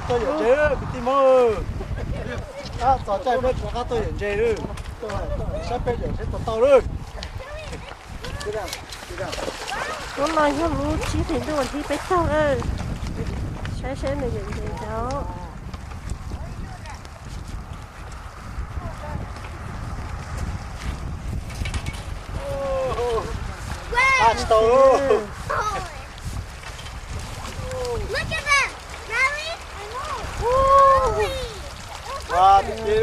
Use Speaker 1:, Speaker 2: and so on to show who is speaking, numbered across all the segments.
Speaker 1: tôi ở chế cái tim ơi à tỏ chạy bên của tôi ở chế rồi tôi sắp bên để sẽ tao rồi
Speaker 2: nó nói nó lú chỉ thì tôi thì bé cháu ơi sẽ này gì cháu
Speaker 1: à chị tao rồi
Speaker 3: Look at them, Riley. I know.
Speaker 1: à đi đi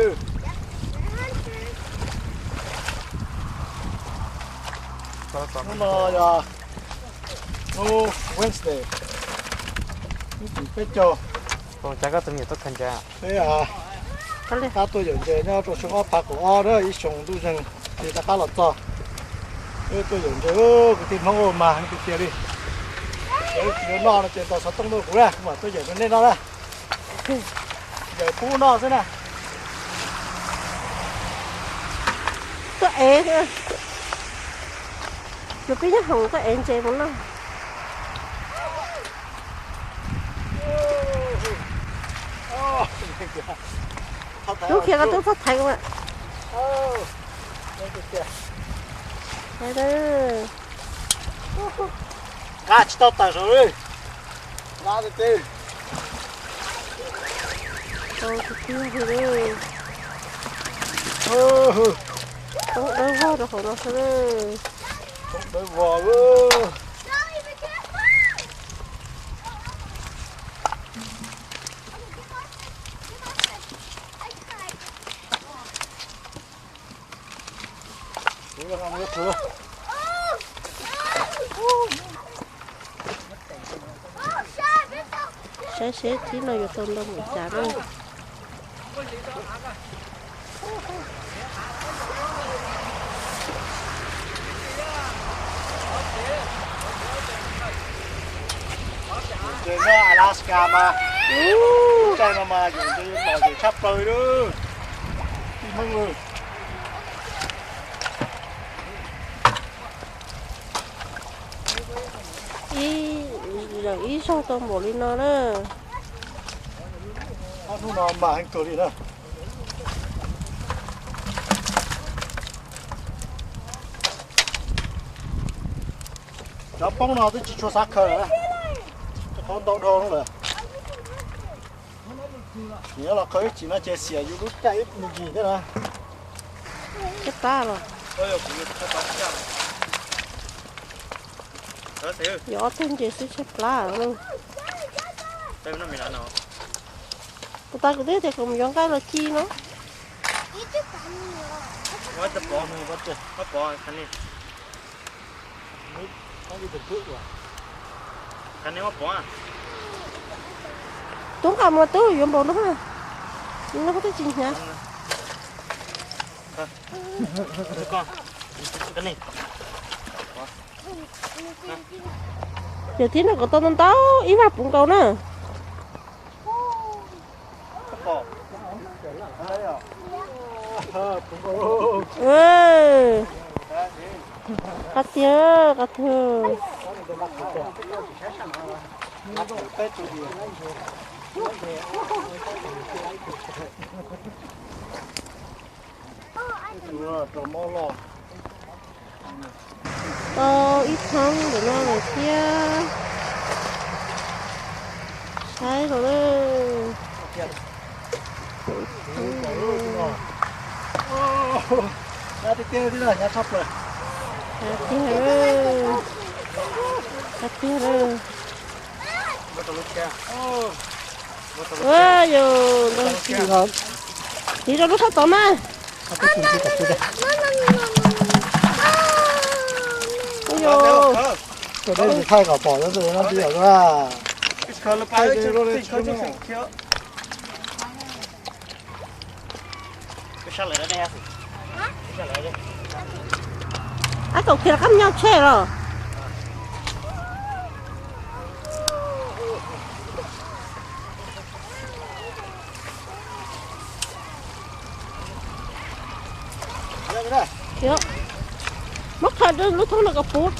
Speaker 1: nó là Wednesday cái phải cho
Speaker 4: còn chắc có tụi nhiều tốt thành ra
Speaker 1: thế à ta tôi nhận chế nó cho chúng nó phạt của đó ít sống tu sinh thì ta khá là to tôi nhận chế cái tim không ổn mà cái kia đi nó trên tàu sáu tông đôi cũ ra mà tôi nhận nó lên nó ra giờ cũ nó thế nào
Speaker 2: cái ế kìa rồi bây giờ không có ế chế muốn đâu lúc kia có tôi phát thành không ạ đây đây
Speaker 1: à chỉ tao tài rồi ra được đi
Speaker 2: tôi thì tiêu thì đi không đâu vô được không nó sẽ đi
Speaker 1: không đợi vò luôn
Speaker 2: sẽ chỉ là vô tôm đâu một chả đâu
Speaker 1: chơi nó Alaska mà chơi mà dùng chơi lò gì sắp rồi đó đi mừng rồi
Speaker 2: ý sao tôm bò lên nó đó
Speaker 1: nó nó mà anh cười đi nữa nó bông nó thì chỉ cho sắc khờ đó không đâu đâu nữa nhớ là khơi chỉ nó chơi xỉa dù lúc chạy như gì thế nào
Speaker 2: chết ta rồi gió thêm chỉ sẽ chết lá luôn
Speaker 4: đây nó mình ăn nào
Speaker 2: người ta cứ thế thì không giống cái là chi nó
Speaker 4: quá tập bò quá bò khăn đi khăn này quá bò à
Speaker 2: đúng cả mà tôi dùng bộ nó ha nó có cái gì nhá
Speaker 4: con cái này
Speaker 2: giờ tí nó có tôm táo ý vào bụng cầu nữa cắt thưa ít thắng để nó về kia sai rồi đấy
Speaker 1: nhà thì tiêu thế là nhà sắp rồi
Speaker 2: cắt thưa ơ yo đi đâu lúc tao mà ôi
Speaker 1: cái đây thì thay cả bỏ ra rồi nó đi ở ra thay cái rồi đấy chứ
Speaker 4: cái sao lại đây hả sao lại đây
Speaker 2: à cậu kia cắm nhau che rồi Dạ. Mất thật đó, lúc thôi là gặp phút.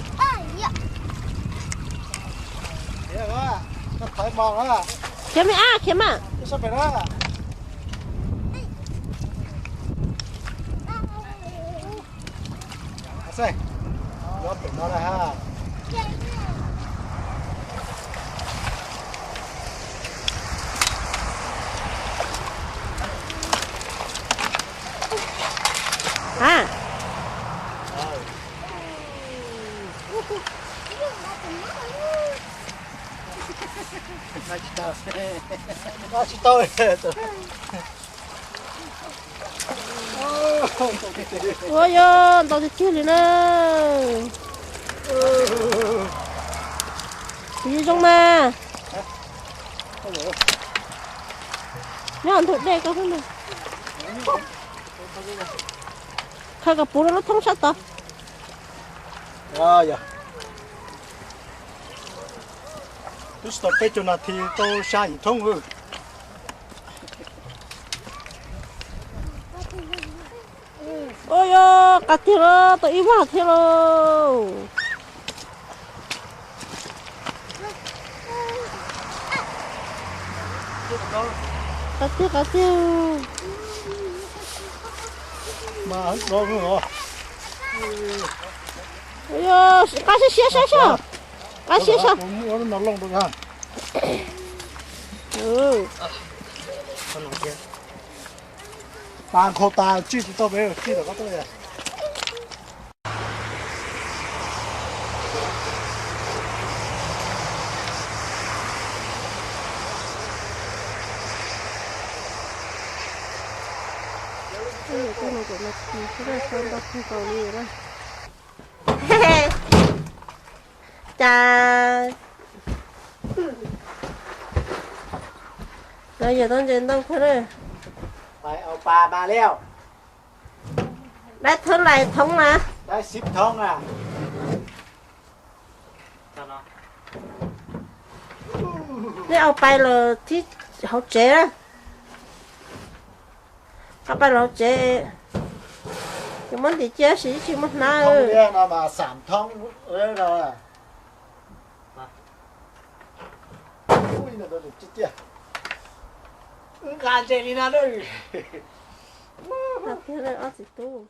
Speaker 1: Dạ đó, nó phải mòn đó.
Speaker 2: เข็มไหมอ่ะเข็มอ่ะ
Speaker 1: 你说别了。阿塞，要等到了哈。
Speaker 2: อ่ะ
Speaker 1: 那知道，那知道的。
Speaker 2: 我哟，到底这里呢？你中吗？你看这个什么？看个布了通啥的？
Speaker 1: 哎呀，都是到北京那天都下一通哦。
Speaker 2: ôi yo, cá thiêu lo, tôi im vào thiêu lo. Cá thiêu.
Speaker 1: Mà hết rồi nữa.
Speaker 2: Ôi yo, cá xé sao? Cá xé sao?
Speaker 1: Nó lông được ha.
Speaker 2: Ừ.
Speaker 1: Bàn khô ta chỉ tao bé chỉ được có tôi à.
Speaker 2: Cái này của nó cái này xong đó không còn gì nữa. Chà. Bây giờ tôi trên đâu thế này.
Speaker 1: Phải ao bà bà leo.
Speaker 2: Đã thử lại thông mà.
Speaker 1: Đấy ship thông à.
Speaker 4: Sao nó?
Speaker 2: Nếu ao bay là thì hậu chế đó. Ao bay là hậu chế. Nhưng mà thì chế sĩ chỉ mất ná
Speaker 1: Thông
Speaker 2: ơi.
Speaker 1: đen là mà sản thông đấy rồi à. Ui nó được chết chưa. Gan chơi đi nào đây.
Speaker 2: Thế này ăn gì tu.